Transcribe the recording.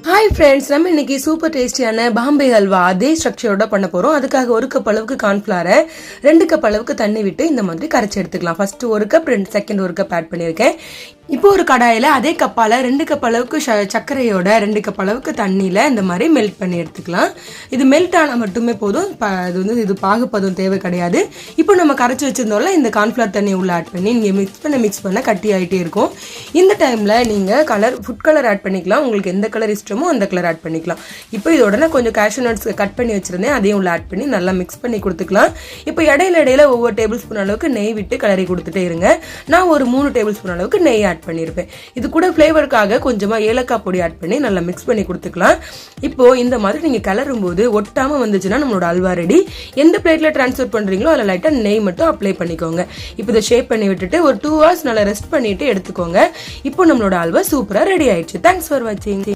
Hi friends, நம்ம இன்னைக்கு super டேஸ்டியான பாம்பே ஹல்வா அதே ஸ்ட்ரக்சரோட பண்ண போகிறோம். அதுக்காக 1 கப் அளவுக்கு கார்ன்ஃப்ளவரை 2 கப் அளவுக்கு தண்ணி விட்டு இந்த மாதிரி கரைச்சி எடுத்துக்கலாம். First 1 cup, second 1 cup add பண்ணியிருக்கேன். இப்போ ஒரு கடாயில் அதே கப்பால் 2 கப் அளவுக்கு சர்க்கரையோட 2 கப் அளவுக்கு தண்ணியில் இந்த மாதிரி மெல்ட் பண்ணி எடுத்துக்கலாம். இது மெல்ட் ஆனால் மட்டுமே போதும். இது பாகுப்பதும் தேவை கிடையாது. இப்போ நம்ம கரைச்சி வச்சிருந்தோம்ல, இந்த கார்ன்ஃப்ளவர் தண்ணி உள்ள ஆட் பண்ணி நீங்கள் மிக்ஸ் பண்ண கட்டி ஆகிட்டே இருக்கும். இந்த டைமில் நீங்கள் ஃபுட் கலர் ஆட் பண்ணிக்கலாம். உங்களுக்கு எந்த கலர் இஷ்டமோ அந்த கலர் ஆட் பண்ணிக்கலாம். இப்போ இதோட நான் கொஞ்சம் கேஷ்யூ நட்ஸ் கட் பண்ணி வச்சிருந்தேன், அதையும் உள்ள ஆட் பண்ணி நல்லா மிக்ஸ் பண்ணி கொடுத்துக்கலாம். இப்போ இடையில ஒவ்வொரு டேபிள் ஸ்பூன் அளவுக்கு நெய் விட்டு கிளறி கொடுத்துட்டே இருங்க. நான் ஒரு 3 டேபிள் ஸ்பூன் அளவுக்கு நெய் ஆட் பண்ணியிருப்பேன். இது கூட ஃப்ளேவருக்காக கொஞ்சமா ஏலக்காய் பொடி ஆட் பண்ணி நல்லா மிக்ஸ் பண்ணி கொடுத்துக்கலாம். இப்போ இந்த மாதிரி நீங்க கிளறும் போது ஒட்டாம வந்துச்சுன்னா நம்மளோட அல்வா ரெடி. எந்த பிளேட்ல டிரான்ஸ்ஃபர் பண்றீங்களோ அதில் லைட்டா நெய் மட்டும் அப்ளை பண்ணிக்கோங்க. இப்போ இதை ஷேப் பண்ணி விட்டுட்டு ஒரு 2 hours நல்லா ரெஸ்ட் பண்ணிட்டு எடுத்துக்கோங்க. இப்போ நம்மளோட அல்வா சூப்பரா ரெடி ஆயிடுச்சு. தேங்க்ஸ் ஃபார் வாட்சிங்.